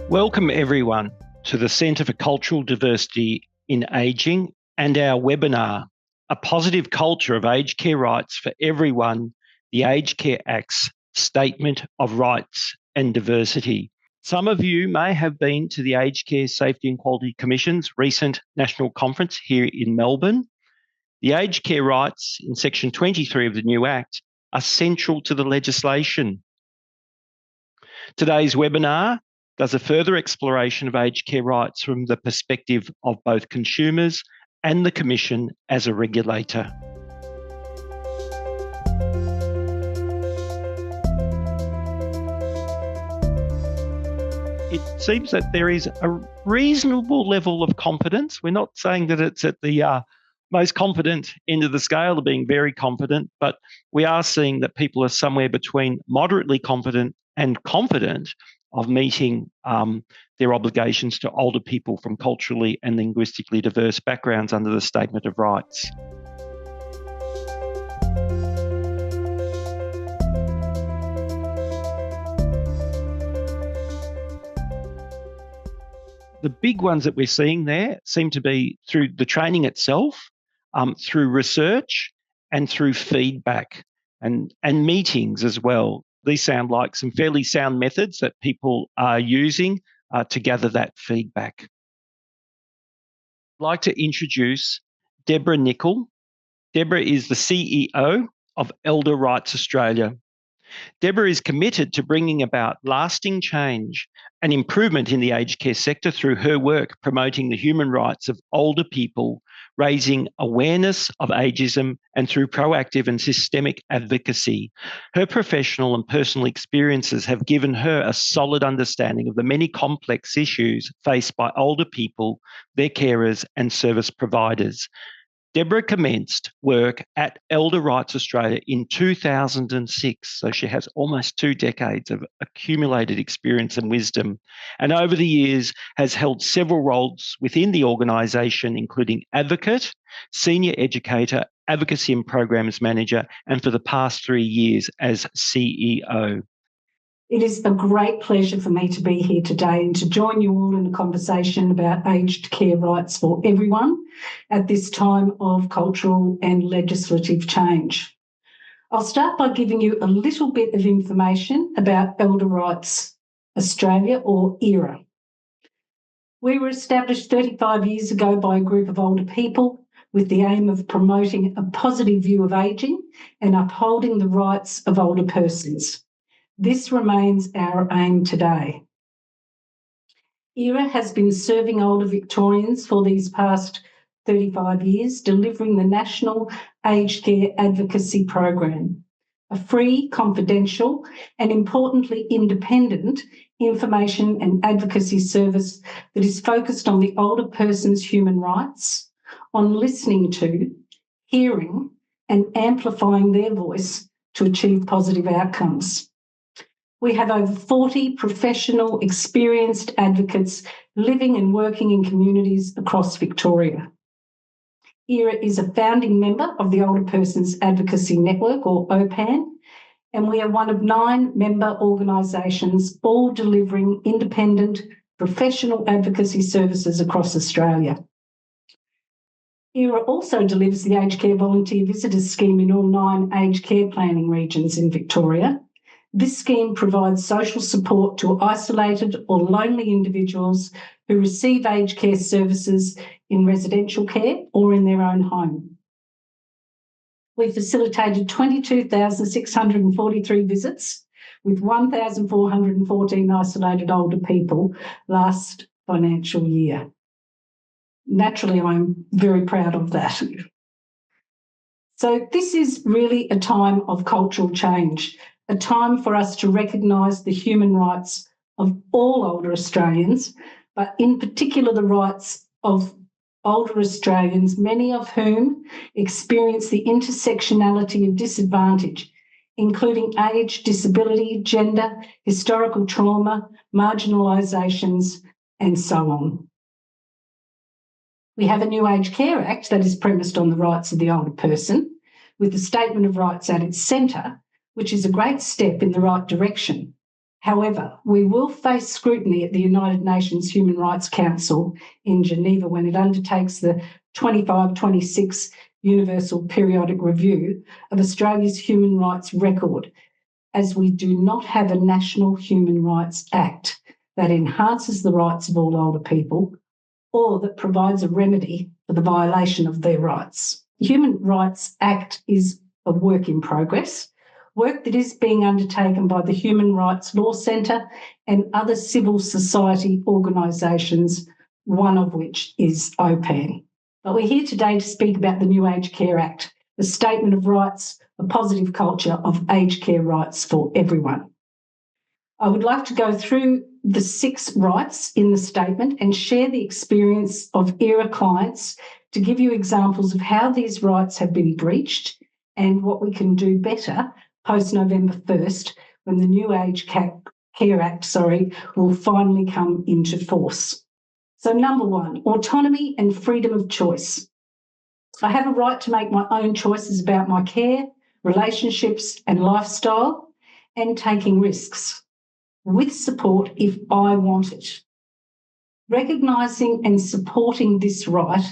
Welcome everyone to the Centre for Cultural Diversity in Ageing and our webinar, A Positive Culture of Aged Care Rights for Everyone, the Aged Care Act's Statement of Rights and Diversity. Some of you may have been to the Aged Care Safety and Quality Commission's recent national conference here in Melbourne. The aged care rights in Section 23 of the new Act are central to the legislation. Today's webinar does a further exploration of aged care rights from the perspective of both consumers and the Commission as a regulator. It seems that there is a reasonable level of confidence. We're not saying that it's at the most confident end of the scale of being very confident, but we are seeing that people are somewhere between moderately confident and confident of meeting their obligations to older people from culturally and linguistically diverse backgrounds under the Statement of Rights. The big ones that we're seeing there seem to be through the training itself, through research and through feedback and meetings as well. These sound like some fairly sound methods that people are using to gather that feedback. I'd like to introduce Debra Nicholl. Debra is the CEO of Elder Rights Australia. Debra is committed to bringing about lasting change and improvement in the aged care sector through her work promoting the human rights of older people, raising awareness of ageism, and through proactive and systemic advocacy. Her professional and personal experiences have given her a solid understanding of the many complex issues faced by older people, their carers, and service providers. Debra commenced work at Elder Rights Australia in 2006, so she has almost 2 decades of accumulated experience and wisdom, and over the years has held several roles within the organisation, including advocate, senior educator, advocacy and programs manager, and for the past 3 years as CEO. It is a great pleasure for me to be here today and to join you all in a conversation about aged care rights for everyone at this time of cultural and legislative change. I'll start by giving you a little bit of information about Elder Rights Australia, or ERA. We were established 35 years ago by a group of older people with the aim of promoting a positive view of ageing and upholding the rights of older persons. This remains our aim today. ERA has been serving older Victorians for these past 35 years, delivering the National Aged Care Advocacy Program, a free, confidential, and importantly independent information and advocacy service that is focused on the older person's human rights, on listening to, hearing, and amplifying their voice to achieve positive outcomes. We have over 40 professional, experienced advocates living and working in communities across Victoria. ERA is a founding member of the Older Persons Advocacy Network, or OPAN, and we are one of 9 member organisations, all delivering independent professional advocacy services across Australia. ERA also delivers the Aged Care Volunteer Visitors Scheme in all 9 aged care planning regions in Victoria. This scheme provides social support to isolated or lonely individuals who receive aged care services in residential care or in their own home. We facilitated 22,643 visits with 1,414 isolated older people last financial year. Naturally, I'm very proud of that. So this is really a time of cultural change, a time for us to recognise the human rights of all older Australians, but in particular the rights of older Australians, many of whom experience the intersectionality of disadvantage including age, disability, gender, historical trauma, marginalisations, and so on. We have a New Aged Care Act that is premised on the rights of the older person, with the Statement of Rights at its centre, which is a great step in the right direction. However, we will face scrutiny at the United Nations Human Rights Council in Geneva when it undertakes the 25-26 Universal Periodic Review of Australia's human rights record, as we do not have a National Human Rights Act that enhances the rights of all older people or that provides a remedy for the violation of their rights. The Human Rights Act is a work in progress, work that is being undertaken by the Human Rights Law Centre and other civil society organisations, one of which is OPAN. But we're here today to speak about the New Aged Care Act, the Statement of Rights, a positive culture of aged care rights for everyone. I would like to go through the 6 rights in the statement and share the experience of ERA clients to give you examples of how these rights have been breached and what we can do better post-November 1st, when the New Aged Care Act will finally come into force. So number 1, autonomy and freedom of choice. I have a right to make my own choices about my care, relationships and lifestyle, and taking risks, with support if I want it. Recognising and supporting this right,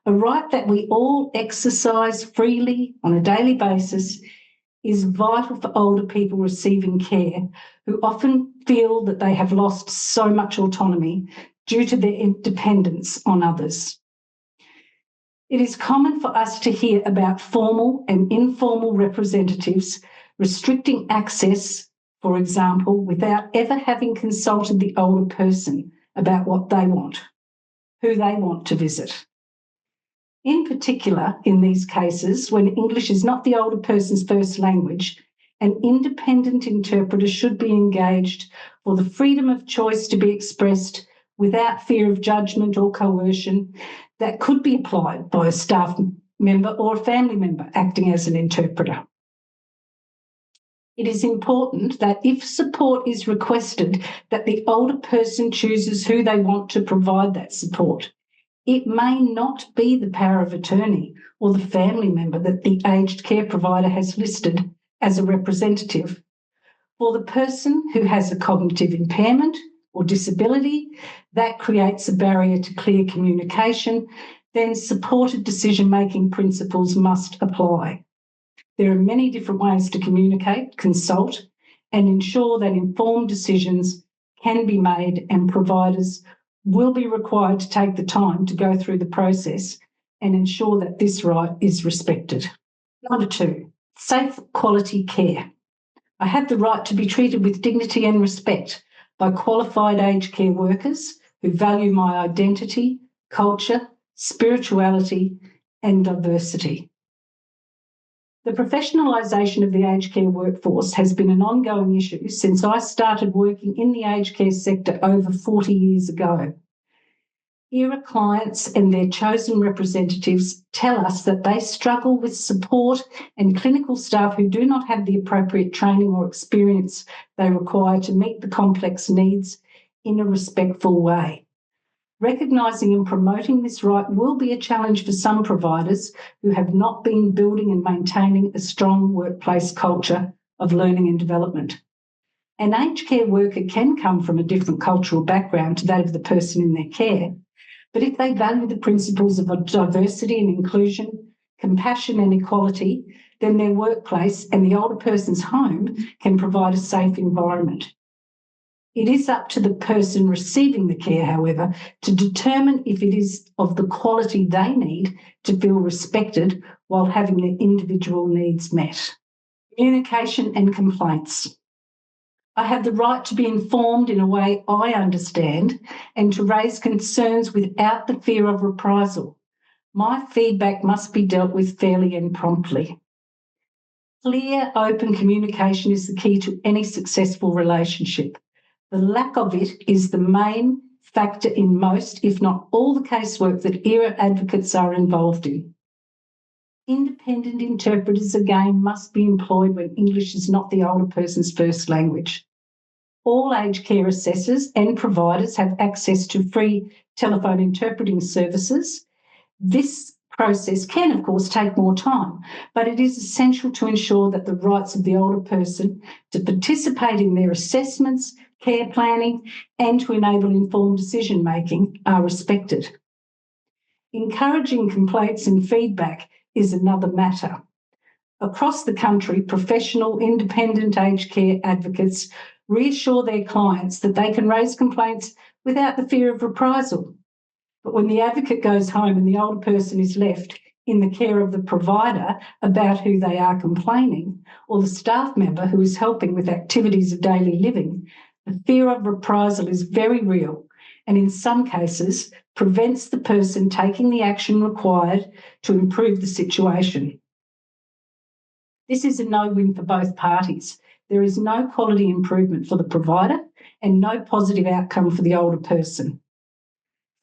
a right that we all exercise freely on a daily basis, is vital for older people receiving care who often feel that they have lost so much autonomy due to their dependence on others. It is common for us to hear about formal and informal representatives restricting access, for example, without ever having consulted the older person about what they want, who they want to visit. In particular, in these cases, when English is not the older person's first language, an independent interpreter should be engaged for the freedom of choice to be expressed without fear of judgment or coercion that could be applied by a staff member or a family member acting as an interpreter. It is important that if support is requested, that the older person chooses who they want to provide that support. It may not be the power of attorney or the family member that the aged care provider has listed as a representative. For the person who has a cognitive impairment or disability, that creates a barrier to clear communication, then supported decision-making principles must apply. There are many different ways to communicate, consult, and ensure that informed decisions can be made, and providers will be required to take the time to go through the process and ensure that this right is respected. Number 2, safe quality care. I have the right to be treated with dignity and respect by qualified aged care workers who value my identity, culture, spirituality, and diversity. The professionalisation of the aged care workforce has been an ongoing issue since I started working in the aged care sector over 40 years ago. ERA clients and their chosen representatives tell us that they struggle with support and clinical staff who do not have the appropriate training or experience they require to meet the complex needs in a respectful way. Recognising and promoting this right will be a challenge for some providers who have not been building and maintaining a strong workplace culture of learning and development. An aged care worker can come from a different cultural background to that of the person in their care, but if they value the principles of diversity and inclusion, compassion and equality, then their workplace and the older person's home can provide a safe environment. It is up to the person receiving the care, however, to determine if it is of the quality they need to feel respected while having their individual needs met. Communication and complaints. I have the right to be informed in a way I understand and to raise concerns without the fear of reprisal. My feedback must be dealt with fairly and promptly. Clear, open communication is the key to any successful relationship. The lack of it is the main factor in most, if not all, the casework that ERA advocates are involved in. Independent interpreters, again, must be employed when English is not the older person's first language. All aged care assessors and providers have access to free telephone interpreting services. This process can, of course, take more time, but it is essential to ensure that the rights of the older person to participate in their assessments, care planning, and to enable informed decision-making are respected. Encouraging complaints and feedback is another matter. Across the country, professional independent aged care advocates reassure their clients that they can raise complaints without the fear of reprisal. But when the advocate goes home and the older person is left in the care of the provider about who they are complaining, or the staff member who is helping with activities of daily living, the fear of reprisal is very real and in some cases prevents the person taking the action required to improve the situation. This is a no-win for both parties. There is no quality improvement for the provider and no positive outcome for the older person.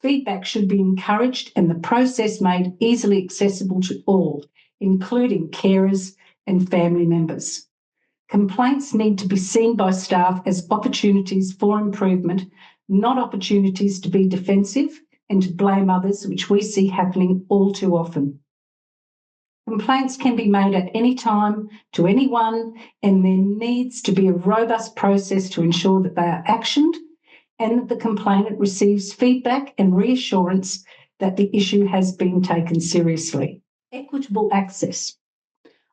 Feedback should be encouraged and the process made easily accessible to all, including carers and family members. Complaints need to be seen by staff as opportunities for improvement, not opportunities to be defensive and to blame others, which we see happening all too often. Complaints can be made at any time to anyone, and there needs to be a robust process to ensure that they are actioned and that the complainant receives feedback and reassurance that the issue has been taken seriously. Equitable access.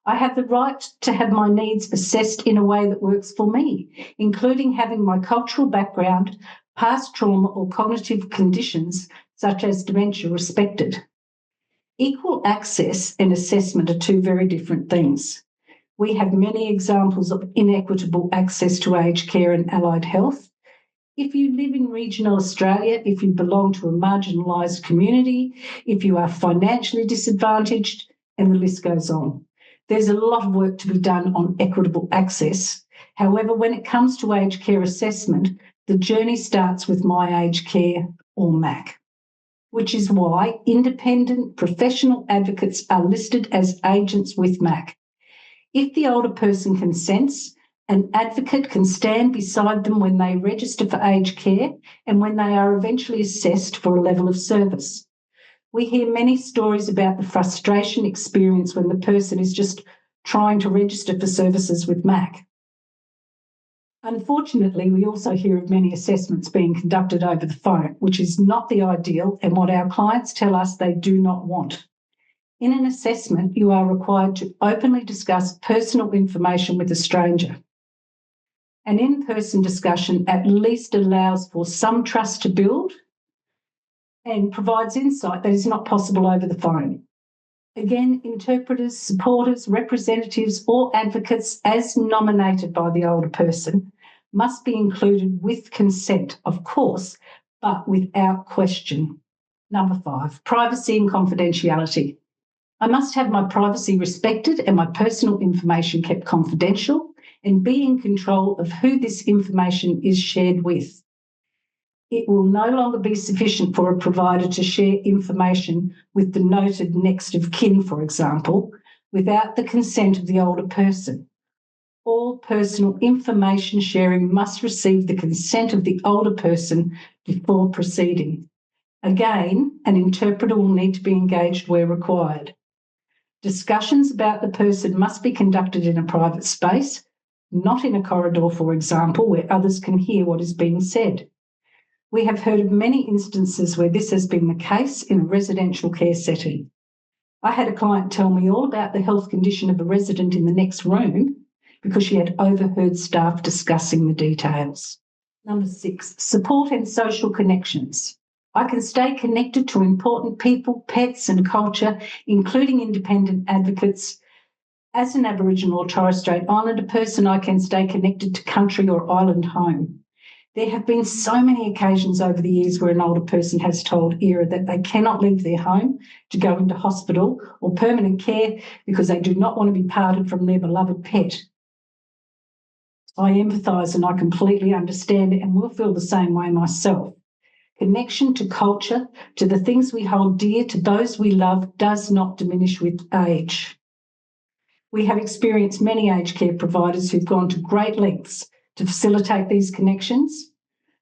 I have the right to have my needs assessed in a way that works for me, including having my cultural background, past trauma or cognitive conditions such as dementia respected. Equal access and assessment are two very different things. We have many examples of inequitable access to aged care and allied health. If you live in regional Australia, if you belong to a marginalised community, if you are financially disadvantaged, and the list goes on. There's a lot of work to be done on equitable access. However, when it comes to aged care assessment, the journey starts with My Aged Care or MAC, which is why independent professional advocates are listed as agents with MAC. If the older person consents, an advocate can stand beside them when they register for aged care and when they are eventually assessed for a level of service. We hear many stories about the frustration experienced when the person is just trying to register for services with MAC. Unfortunately, we also hear of many assessments being conducted over the phone, which is not the ideal and what our clients tell us they do not want. In an assessment, you are required to openly discuss personal information with a stranger. An in-person discussion at least allows for some trust to build and provides insight that is not possible over the phone. Again, interpreters, supporters, representatives or advocates as nominated by the older person must be included with consent, of course, but without question. Number 5, privacy and confidentiality. I must have my privacy respected and my personal information kept confidential and be in control of who this information is shared with. It will no longer be sufficient for a provider to share information with the noted next of kin, for example, without the consent of the older person. All personal information sharing must receive the consent of the older person before proceeding. Again, an interpreter will need to be engaged where required. Discussions about the person must be conducted in a private space, not in a corridor, for example, where others can hear what is being said. We have heard of many instances where this has been the case in a residential care setting. I had a client tell me all about the health condition of a resident in the next room because she had overheard staff discussing the details. Number 6, support and social connections. I can stay connected to important people, pets and culture, including independent advocates. As an Aboriginal or Torres Strait Islander person, I can stay connected to country or island home. There have been so many occasions over the years where an older person has told ERA that they cannot leave their home to go into hospital or permanent care because they do not want to be parted from their beloved pet. I empathise and I completely understand it and will feel the same way myself. Connection to culture, to the things we hold dear, to those we love, does not diminish with age. We have experienced many aged care providers who've gone to great lengths to facilitate these connections,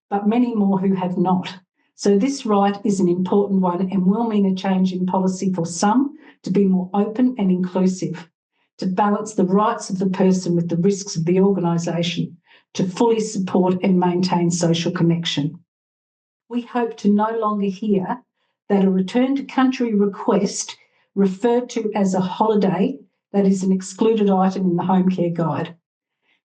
but many more who have not. So this right is an important one and will mean a change in policy for some to be more open and inclusive, to balance the rights of the person with the risks of the organisation, to fully support and maintain social connection. We hope to no longer hear that a return to country request referred to as a holiday that is an excluded item in the home care guide.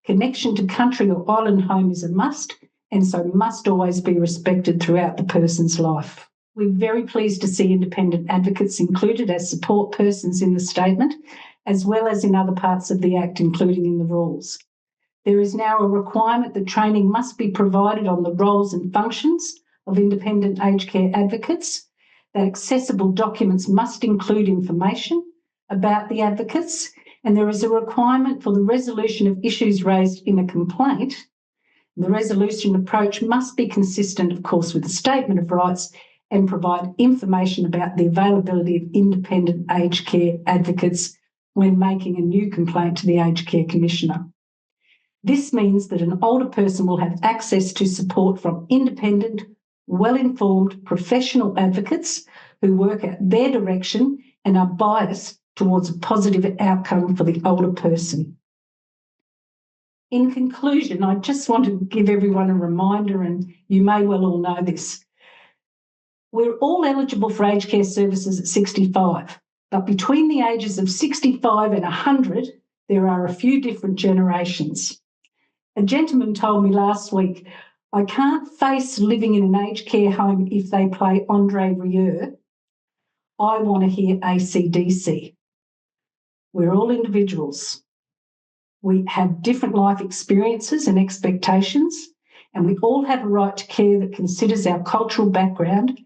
Connection to country or island home is a must, and so must always be respected throughout the person's life. We're very pleased to see independent advocates included as support persons in the statement, as well as in other parts of the Act, including in the rules. There is now a requirement that training must be provided on the roles and functions of independent aged care advocates, that accessible documents must include information about the advocates, and there is a requirement for the resolution of issues raised in a complaint. The resolution approach must be consistent, of course, with the statement of rights and provide information about the availability of independent aged care advocates when making a new complaint to the Aged Care Commissioner. This means that an older person will have access to support from independent, well-informed professional advocates who work at their direction and are biased towards a positive outcome for the older person. In conclusion, I just want to give everyone a reminder, and you may well all know this. We're all eligible for aged care services at 65, but between the ages of 65 and 100, there are a few different generations. A gentleman told me last week, I can't face living in an aged care home if they play Andre Rieu. I want to hear AC/DC. We're all individuals. We have different life experiences and expectations, and we all have a right to care that considers our cultural background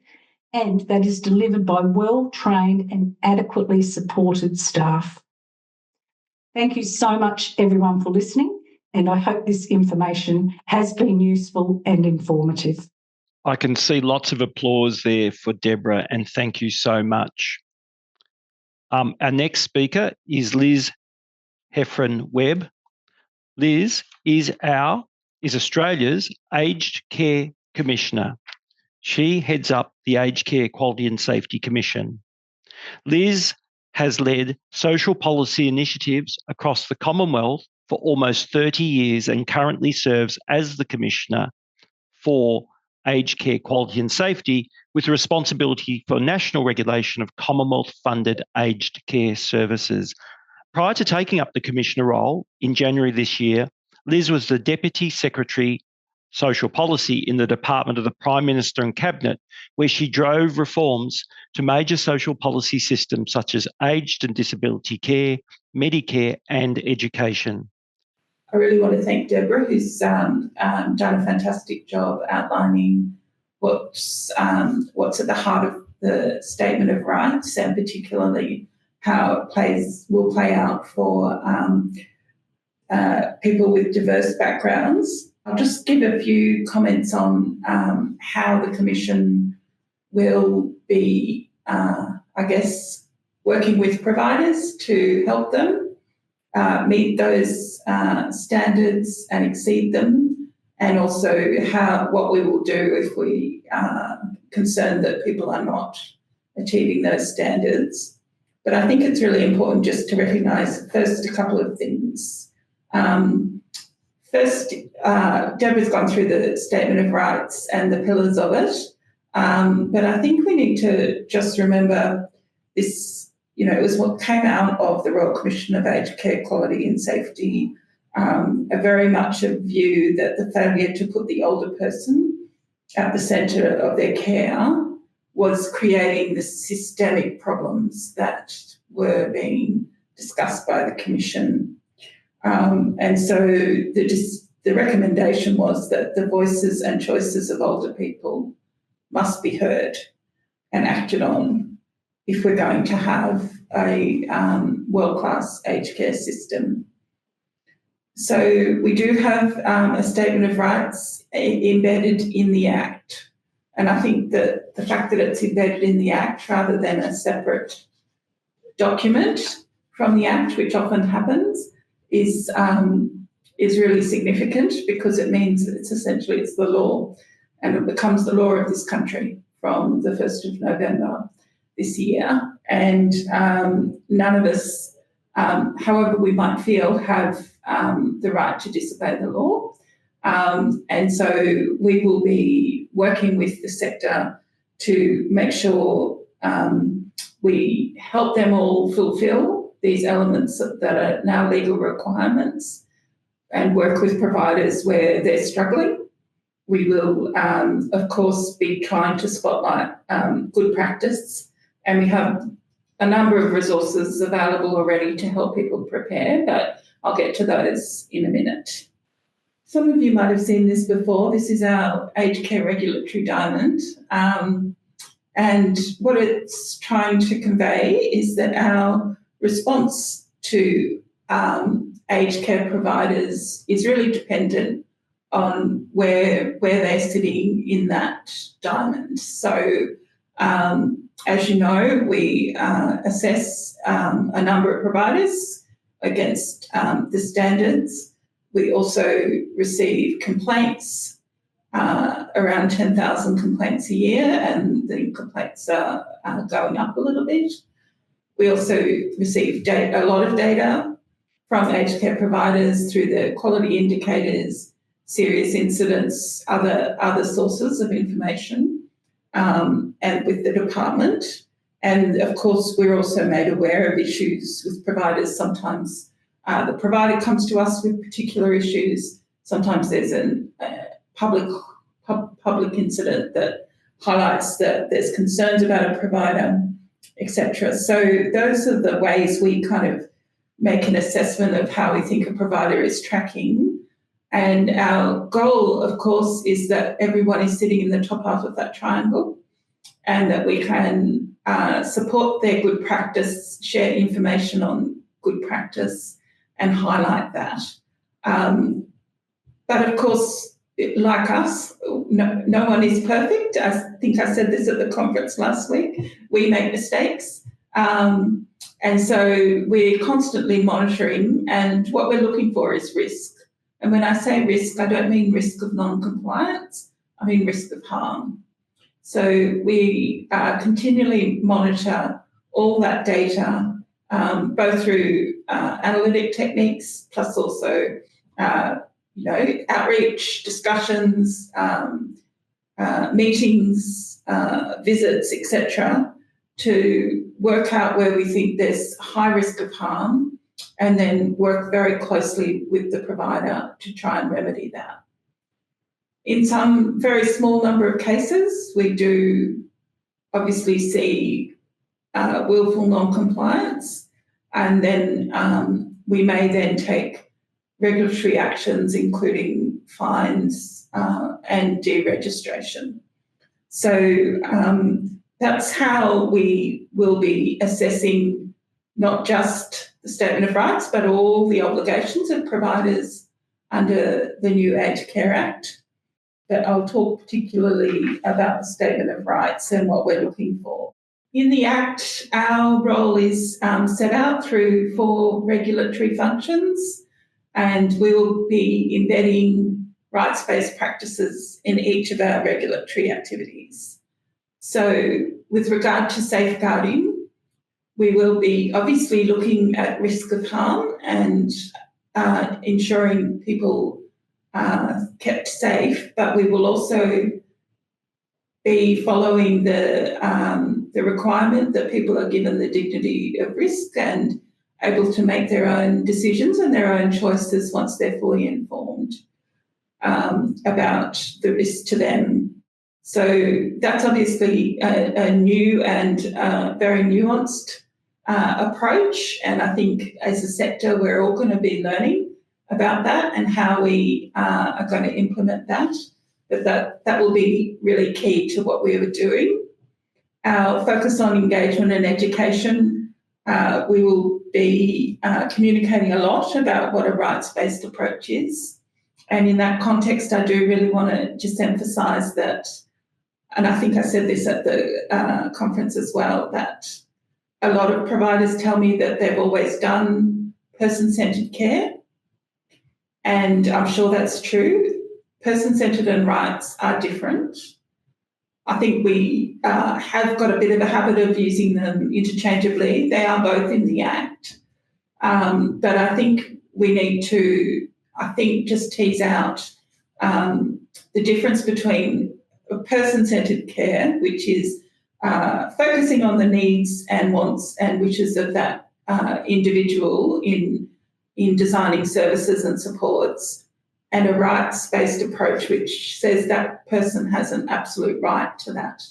and that is delivered by well-trained and adequately supported staff. Thank you so much, everyone, for listening, and I hope this information has been useful and informative. I can see lots of applause there for Debra, and thank you so much. Our next speaker is Liz Hefren-Webb. Liz is Australia's Aged Care Commissioner. She heads up the Aged Care Quality and Safety Commission. Liz has led social policy initiatives across the Commonwealth for almost 30 years and currently serves as the Commissioner for Aged Care Quality and Safety, with responsibility for national regulation of Commonwealth-funded aged care services. Prior to taking up the Commissioner role in January this year, Liz was the Deputy Secretary Social Policy in the Department of the Prime Minister and Cabinet, where she drove reforms to major social policy systems such as aged and disability care, Medicare and education. I really want to thank Debra, who's done a fantastic job outlining what's at the heart of the Statement of Rights, and particularly how it will play out for people with diverse backgrounds. I'll just give a few comments on how the Commission will be, working with providers to help them meet those standards and exceed them, and also what we will do if we are concerned that people are not achieving those standards. But I think it's really important just to recognise first a couple of things. First, Debra's gone through the Statement of Rights and the pillars of it, but I think we need to just remember this, it was what came out of the Royal Commission of Aged Care Quality and Safety, a very much a view that the failure to put the older person at the centre of their care was creating the systemic problems that were being discussed by the Commission. And so the recommendation was that the voices and choices of older people must be heard and acted on if we're going to have a world-class aged care system. So we do have a Statement of Rights embedded in the Act, And I think that the fact that it's embedded in the Act rather than a separate document from the Act, which often happens, is really significant, because it means that it's the law, and it becomes the law of this country from the 1st of November this year. And none of us, however we might feel, have the right to disobey the law. And so we will be working with the sector to make sure we help them all fulfil these elements that are now legal requirements, and work with providers where they're struggling. We will, of course, be trying to spotlight good practice, and we have a number of resources available already to help people prepare, but I'll get to those in a minute. Some of you might have seen this before. This is our aged care regulatory diamond. And what it's trying to convey is that our response to aged care providers is really dependent on where they're sitting in that diamond. So, as you know, we assess a number of providers against the standards. We also receive complaints, around 10,000 complaints a year, and the complaints are going up a little bit. We also receive a lot of data from aged care providers through the quality indicators, serious incidents, other sources of information, and with the department. And of course, we're also made aware of issues with providers. Sometimes the provider comes to us with particular issues. Sometimes there's a public incident that highlights that there's concerns about a provider, etc. So those are the ways we kind of make an assessment of how we think a provider is tracking. And our goal, of course, is that everyone is sitting in the top half of that triangle, and that we can support their good practice, share information on good practice, and highlight that. But of course, like us, no one is perfect. I think I said this at the conference last week. We make mistakes. And so we're constantly monitoring, and what we're looking for is risk. And when I say risk, I don't mean risk of non-compliance, I mean risk of harm. So we continually monitor all that data, both through analytic techniques, plus also outreach, discussions, meetings, visits, etc., to work out where we think there's high risk of harm, and then work very closely with the provider to try and remedy that. In some very small number of cases, we do obviously see willful non-compliance, and then we may then take regulatory actions, including fines and deregistration. So that's how we will be assessing not just the Statement of Rights, but all the obligations of providers under the new Aged Care Act. But I'll talk particularly about the Statement of Rights and what we're looking for. In the Act, our role is set out through 4 regulatory functions, and we will be embedding rights-based practices in each of our regulatory activities. So with regard to safeguarding, we will be obviously looking at risk of harm and ensuring people are kept safe, but we will also be following the requirement that people are given the dignity of risk and able to make their own decisions and their own choices once they're fully informed about the risk to them. So that's obviously a new and very nuanced approach, and I think as a sector we're all going to be learning about that and how we are going to implement that. But that will be really key to what we were doing. Our focus on engagement and education, we will be communicating a lot about what a rights-based approach is. And in that context, I do really want to just emphasise that and I think I said this at the conference as well, that a lot of providers tell me that they've always done person-centred care, and I'm sure that's true. Person-centred and rights are different. I think we have got a bit of a habit of using them interchangeably. They are both in the Act. But I think we need to, just tease out the difference between person-centred care, which is focusing on the needs and wants and wishes of that individual in designing services and supports, and a rights-based approach which says that person has an absolute right to that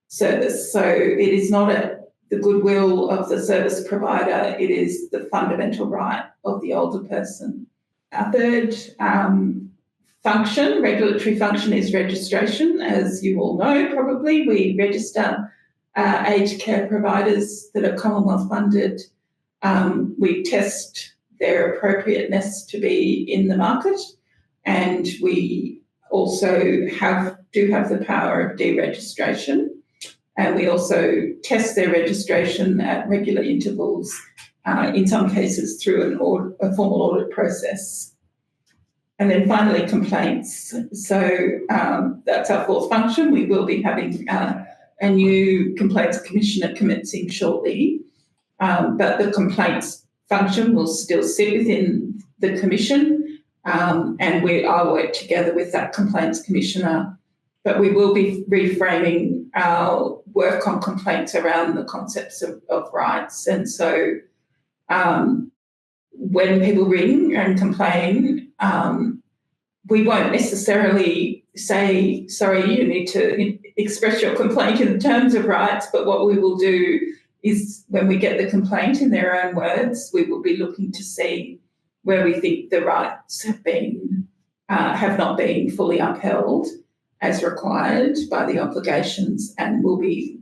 service. So it is not the goodwill of the service provider, it is the fundamental right of the older person. Our third regulatory function, is registration. As you all know, probably, we register aged care providers that are Commonwealth funded. We test their appropriateness to be in the market, and we also do have the power of deregistration, and we also test their registration at regular intervals, in some cases through a formal audit process. And then finally, complaints. So that's our fourth function. We will be having a new complaints commissioner commencing shortly, but the complaints function will still sit within the commission, and I'll work together with that complaints commissioner, but we will be reframing our work on complaints around the concepts of rights. And so when people ring and complain, we won't necessarily say, sorry, you need to express your complaint in terms of rights, but what we will do is, when we get the complaint in their own words, we will be looking to see where we think the rights have not been fully upheld as required by the obligations, and we'll be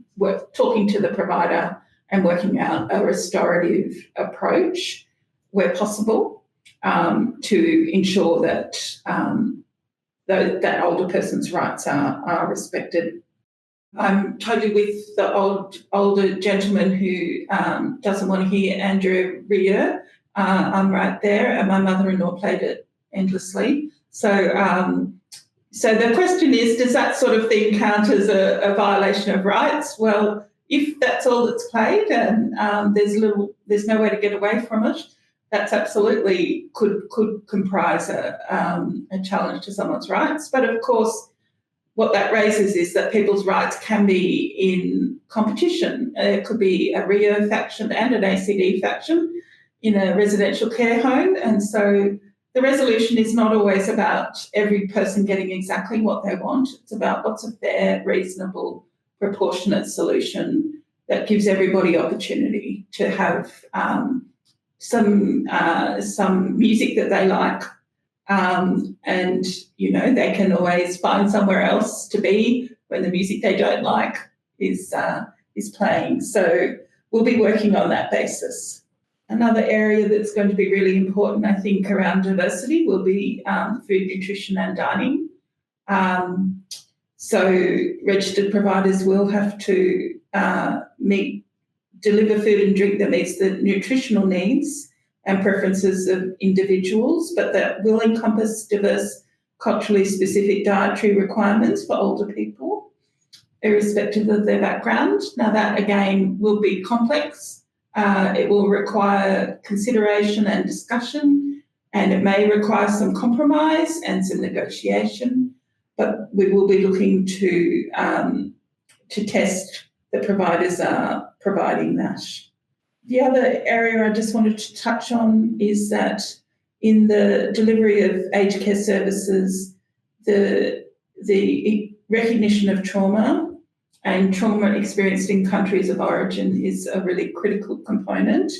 talking to the provider and working out a restorative approach where possible, to ensure that that older person's rights are respected. I'm totally with the older gentleman who doesn't want to hear Andrea Ria. I'm right there, and my mother-in-law played it endlessly. So the question is, does that sort of thing count as a violation of rights? Well, if that's all that's played and there's no way to get away from it, that's absolutely could comprise a challenge to someone's rights. But of course, what that raises is that people's rights can be in competition. It could be a RIO faction and an ACD faction in a residential care home. And so the resolution is not always about every person getting exactly what they want. It's about what's a fair, reasonable, proportionate solution that gives everybody opportunity to have some music that they like. And, they can always find somewhere else to be when the music they don't like is playing. So we'll be working on that basis. Another area that's going to be really important, I think, around diversity will be food, nutrition and dining. So registered providers will have to deliver food and drink that meets the nutritional needs and preferences of individuals, but that will encompass diverse, culturally specific dietary requirements for older people, irrespective of their background. Now, that, again, will be complex. It will require consideration and discussion, and it may require some compromise and some negotiation, but we will be looking to test that providers are providing that. The other area I just wanted to touch on is that in the delivery of aged care services, the recognition of trauma and trauma experienced in countries of origin is a really critical component,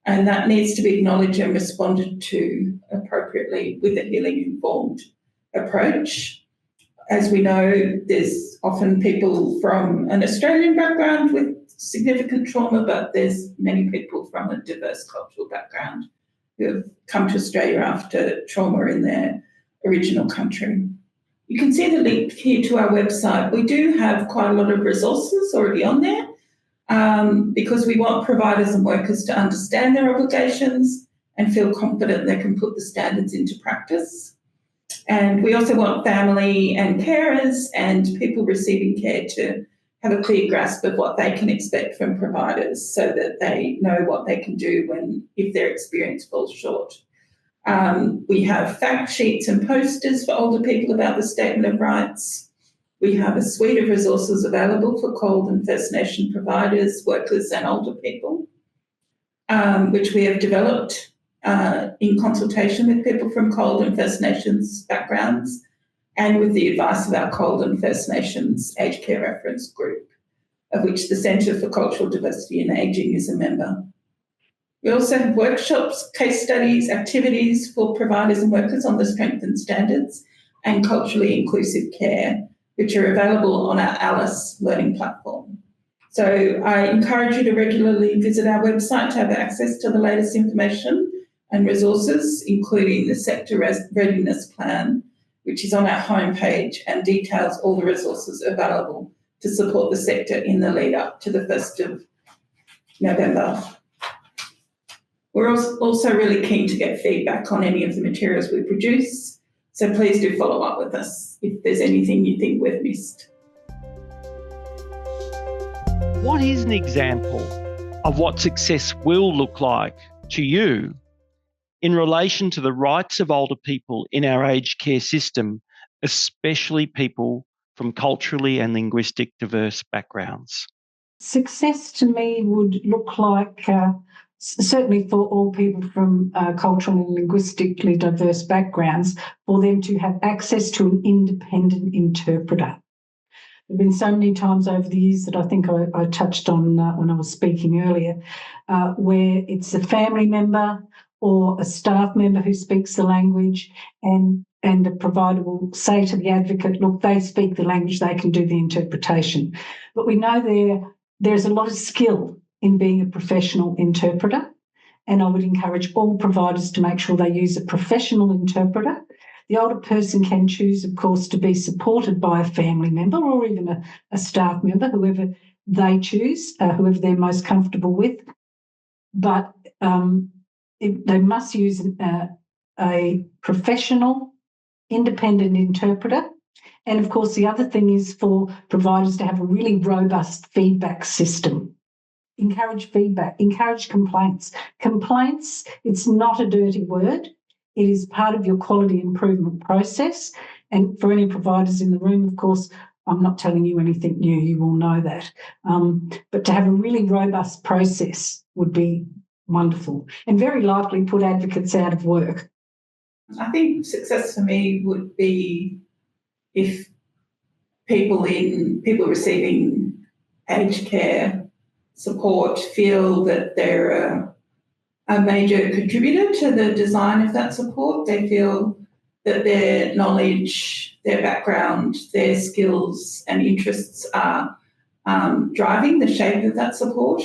and that needs to be acknowledged and responded to appropriately with a healing-informed approach. As we know, there's often people from an Australian background with significant trauma, but there's many people from a diverse cultural background who have come to Australia after trauma in their original country. You can see the link here to our website. We do have quite a lot of resources already on there because we want providers and workers to understand their obligations and feel confident they can put the standards into practice. And we also want family and carers and people receiving care to have a clear grasp of what they can expect from providers so that they know what they can do if their experience falls short. We have fact sheets and posters for older people about the Statement of Rights. We have a suite of resources available for CALD and First Nation providers, workers and older people, which we have developed in consultation with people from CALD and First Nations backgrounds and with the advice of our CALD and First Nations Aged Care Reference Group, of which the Centre for Cultural Diversity and Ageing is a member. We also have workshops, case studies, activities for providers and workers on the strengthened standards and culturally inclusive care, which are available on our Alice learning platform. So I encourage you to regularly visit our website to have access to the latest information and resources, including the Sector Readiness Plan, which is on our homepage and details all the resources available to support the sector in the lead up to the 1st of November. We're also really keen to get feedback on any of the materials we produce, so please do follow up with us if there's anything you think we've missed. What is an example of what success will look like to you in relation to the rights of older people in our aged care system, especially people from culturally and linguistic diverse backgrounds? Success to me would look like, certainly for all people from culturally and linguistically diverse backgrounds, for them to have access to an independent interpreter. There have been so many times over the years that I think I touched on when I was speaking earlier, where it's a family member or a staff member who speaks the language and the provider will say to the advocate, look, they speak the language, they can do the interpretation. But we know there's a lot of skill in being a professional interpreter, and I would encourage all providers to make sure they use a professional interpreter. The older person can choose, of course, to be supported by a family member or even a staff member, whoever they choose, whoever they're most comfortable with. But they must use a professional, independent interpreter. And, of course, the other thing is for providers to have a really robust feedback system. Encourage feedback, encourage complaints. Complaints, it's not a dirty word. It is part of your quality improvement process. And for any providers in the room, of course, I'm not telling you anything new, you all know that. But to have a really robust process would be wonderful and very likely put advocates out of work. I think success for me would be if people receiving aged care support feel that they're a major contributor to the design of that support. They feel that their knowledge, their background, their skills and interests are driving the shape of that support.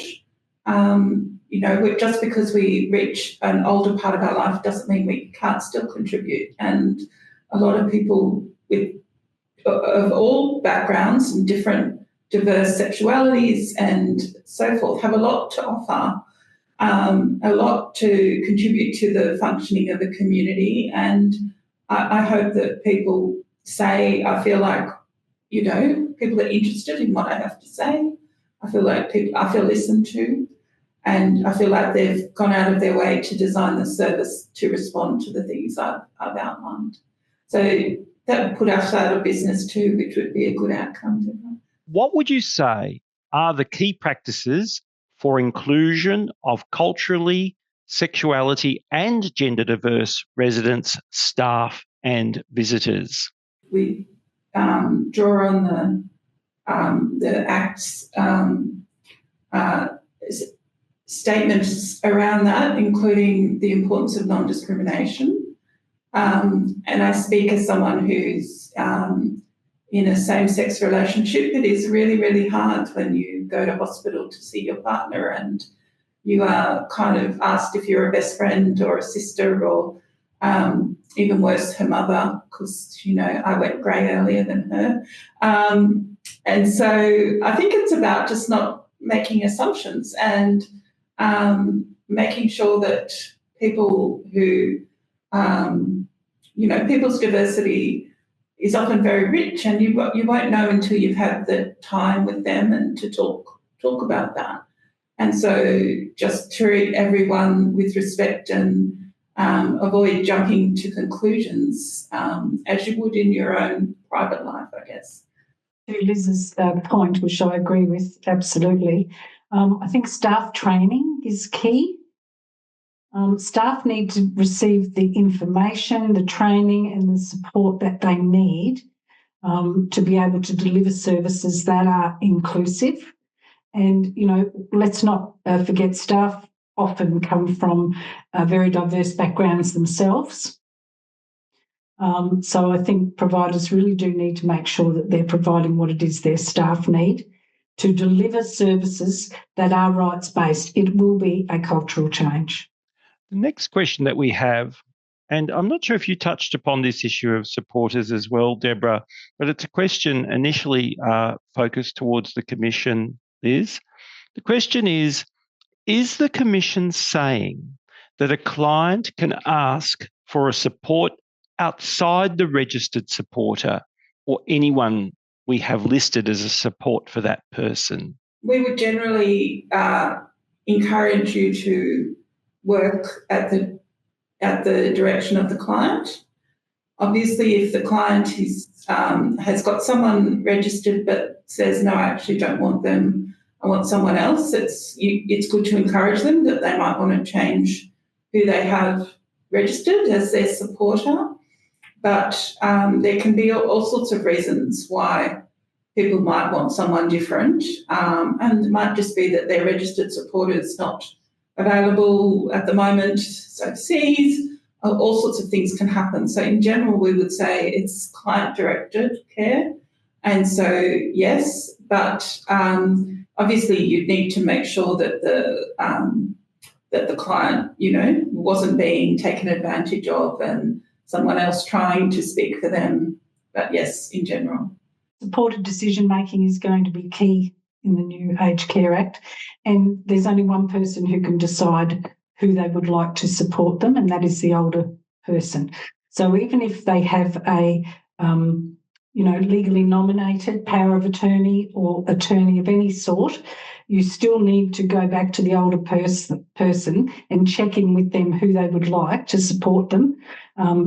Just because we reach an older part of our life doesn't mean we can't still contribute. And a lot of people of all backgrounds and different diverse sexualities and so forth have a lot to offer, a lot to contribute to the functioning of a community. And I hope that people say, I feel like, people are interested in what I have to say. I feel listened to, and I feel like they've gone out of their way to design the service to respond to the things I've outlined. So that would put us out of business too, which would be a good outcome. What would you say are the key practices for inclusion of culturally, sexuality and gender diverse residents, staff and visitors? We draw on the Act's statements around that, including the importance of non-discrimination. And I speak as someone who's in a same-sex relationship. It is really, really hard when you go to hospital to see your partner and you are kind of asked if you're a best friend or a sister or even worse, her mother, because, I went grey earlier than her. And so I think it's about just not making assumptions and making sure that people who, people's diversity is often very rich, and you won't know until you've had the time with them and to talk about that. And so just treat everyone with respect and avoid jumping to conclusions as you would in your own private life, I guess. To Liz's point, which I agree with absolutely, I think staff training is key. Staff need to receive the information, the training and the support that they need to be able to deliver services that are inclusive. And, let's not forget staff often come from very diverse backgrounds themselves. So I think providers really do need to make sure that they're providing what it is their staff need to deliver services that are rights-based. It will be a cultural change. The next question that we have, and I'm not sure if you touched upon this issue of supporters as well, Debra, but it's a question initially focused towards the Commission, Liz. The question is the Commission saying that a client can ask for a support outside the registered supporter or anyone we have listed as a support for that person? We would generally encourage you to work at the direction of the client. Obviously, if the client has got someone registered but says, no, I actually don't want them, I want someone else, it's good to encourage them that they might want to change who they have registered as their supporter. But there can be all sorts of reasons why people might want someone different, and it might just be that their registered supporter is not available at the moment overseas. All sorts of things can happen. So in general, we would say it's client-directed care. And so, yes, but obviously you'd need to make sure that the client, wasn't being taken advantage of and someone else trying to speak for them. But yes, in general. Supported decision-making is going to be key in the new Aged Care Act, and there's only one person who can decide who they would like to support them, and that is the older person. So even if they have a legally nominated power of attorney or attorney of any sort, you still need to go back to the older person and check in with them who they would like to support them,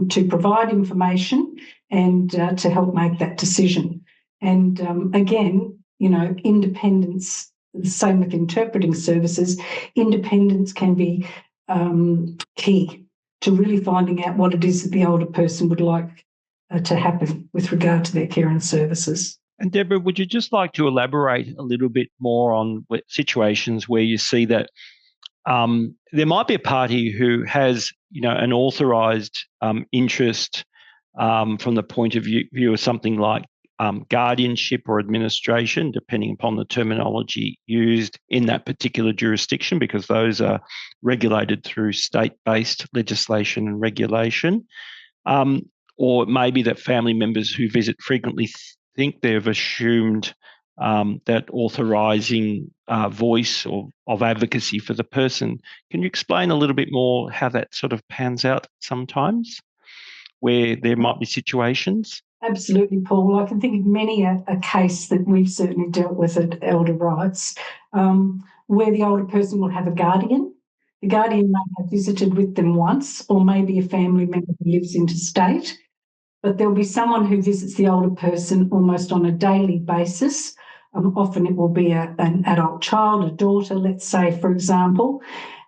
to provide information and to help make that decision. And again, independence, the same with interpreting services, independence can be key to really finding out what it is that the older person would like to happen with regard to their care and services. And Debra, would you just like to elaborate a little bit more on situations where you see that there might be a party who has, an authorised interest from the point of view of something like guardianship or administration, depending upon the terminology used in that particular jurisdiction, because those are regulated through state-based legislation and regulation. Or maybe that family members who visit frequently think they've assumed that authorising voice or of advocacy for the person. Can you explain a little bit more how that sort of pans out sometimes, where there might be situations? Absolutely, Paul. I can think of many a case that we've certainly dealt with at Elder Rights, where the older person will have a guardian. The guardian may have visited with them once, or maybe a family member who lives interstate, but there'll be someone who visits the older person almost on a daily basis. Often it will be an adult child, a daughter, let's say, for example,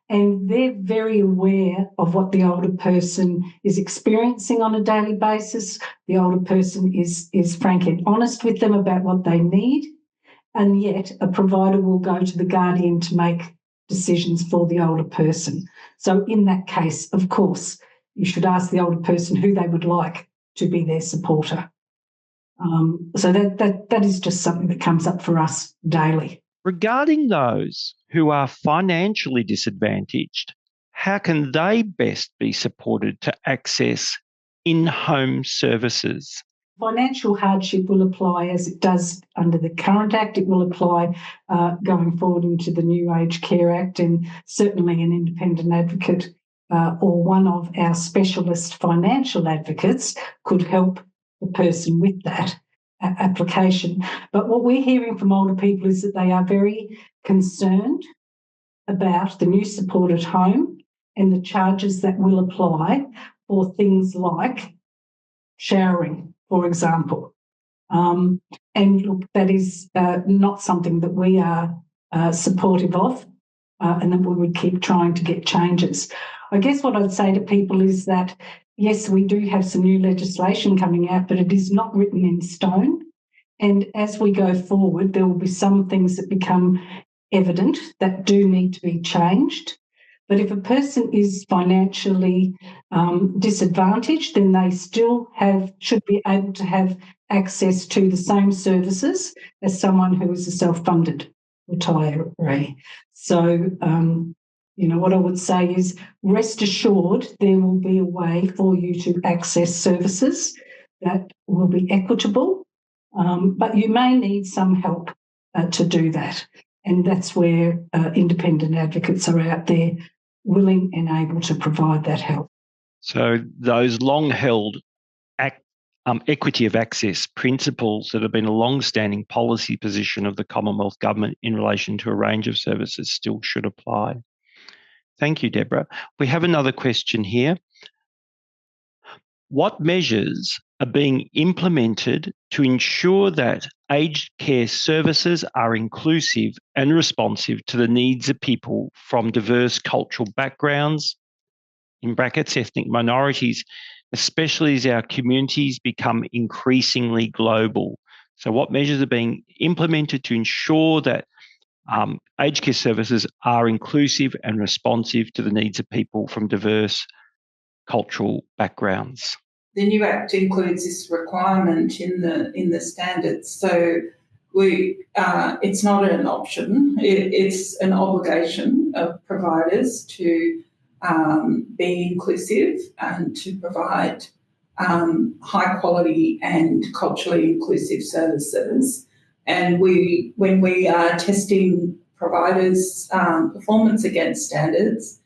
and they're very aware of what the older person is experiencing on a daily basis. The older person is frank and honest with them about what they need, and yet a provider will go to the guardian to make decisions for the older person. So in that case, of course, you should ask the older person who they would like to be their supporter. So that is just something that comes up for us daily. Regarding those who are financially disadvantaged, how can they best be supported to access in-home services? Financial hardship will apply as it does under the current Act. It will apply going forward into the new Aged Care Act, and certainly an independent advocate or one of our specialist financial advocates could help the person with that application. But what we're hearing from older people is that they are very concerned about the new support at home and the charges that will apply for things like showering, for example. And look, that is not something that we are supportive of, and that we would keep trying to get changes. I guess what I'd say to people is that, yes, we do have some new legislation coming out, but it is not written in stone. And as we go forward, there will be some things that become evident that do need to be changed. But if a person is financially disadvantaged, then they still should be able to have access to the same as someone who is a self-funded retiree. So, what I would say is rest assured there will be a way for you to access services that will be equitable, but you may need some help to do that. And that's where independent advocates are out there willing and able to provide that help. So those long-held equity of access principles that have been a long-standing policy position of the Commonwealth Government in relation to a range of services still should apply. Thank you, Debra. We have another question here. What measures are being implemented to ensure that aged care services are inclusive and responsive to the needs of people from diverse cultural backgrounds, in brackets, ethnic minorities, especially as our communities become increasingly global? So what measures are being implemented to ensure that aged care services are inclusive and responsive to the needs of people from diverse cultural backgrounds? The new Act includes this requirement in the standards. So it's not an option, it's an obligation of providers to be inclusive and to provide high quality and culturally inclusive services. And when we are testing providers' performance against standards,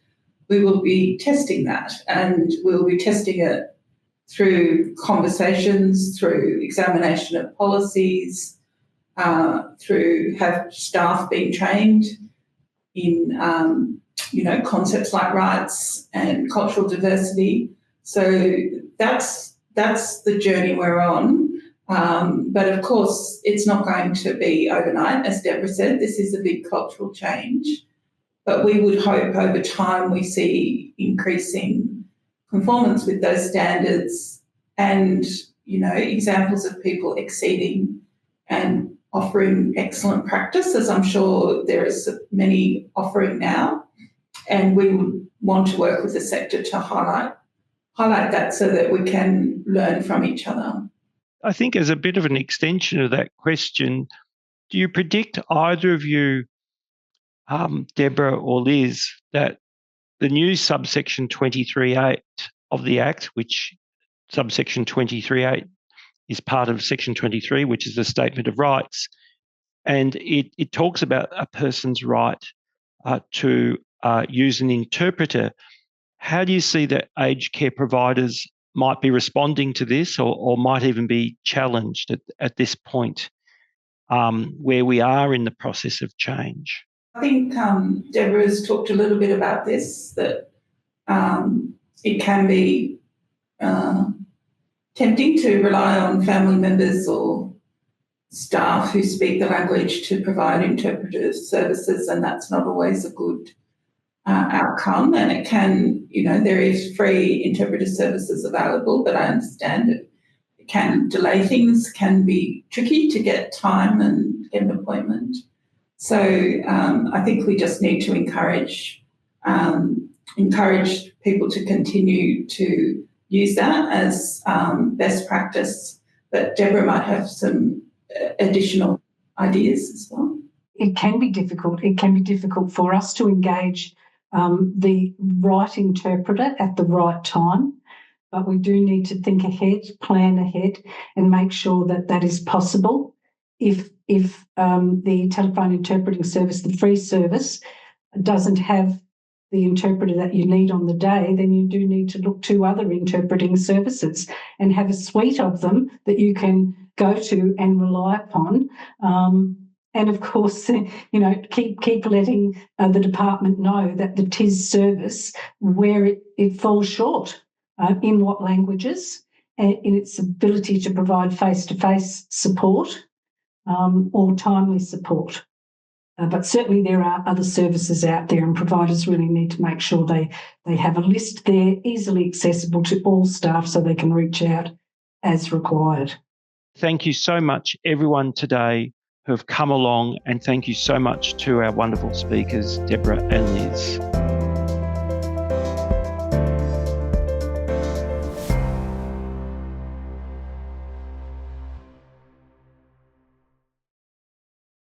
we will be testing that, and we'll be testing it through conversations, through examination of policies, through have staff being trained in concepts like rights and cultural diversity. So that's the journey we're on. But of course, it's not going to be overnight. As Debra said, this is a big cultural change. But we would hope over time we see increasing conformance with those standards and, examples of people exceeding and offering excellent practice, as I'm sure there is many offering now. And we would want to work with the sector to highlight that so that we can learn from each other. I think as a bit of an extension of that question, do you predict, either of you, Debra or Liz, that the new subsection 23.8 of the Act, which subsection 23.8 is part of section 23, which is the Statement of Rights, and it talks about a person's right to use an interpreter. How do you see that aged care providers might be responding to this, or might even be challenged at this point where we are in the process of change? I think Debra has talked a little bit about this, that it can be tempting to rely on family members or staff who speak the language to provide interpretive services, and that's not always a good outcome. And it can, there is free interpretive services available, but I understand it can delay things, can be tricky to get time and get an appointment. So I think we just need to encourage people to continue to use that as best practice. But Debra might have some additional ideas as well. It can be difficult. It can be difficult for us to engage the right interpreter at the right time. but we do need to think ahead, plan ahead, and make sure that that is possible. If the telephone interpreting service, the free service, doesn't have the interpreter that you need on the day, then you do need to look to other interpreting services and have a suite of them that you can go to and rely upon. And of course, keep letting the department know that the TIS service, where it falls short, in what languages, and in its ability to provide face-to-face support or timely support. But certainly there are other services out there, and providers really need to make sure they have a list there easily accessible to all staff so they can reach out as required. Thank you so much, everyone today who have come along, and thank you so much to our wonderful speakers, Debra and Liz.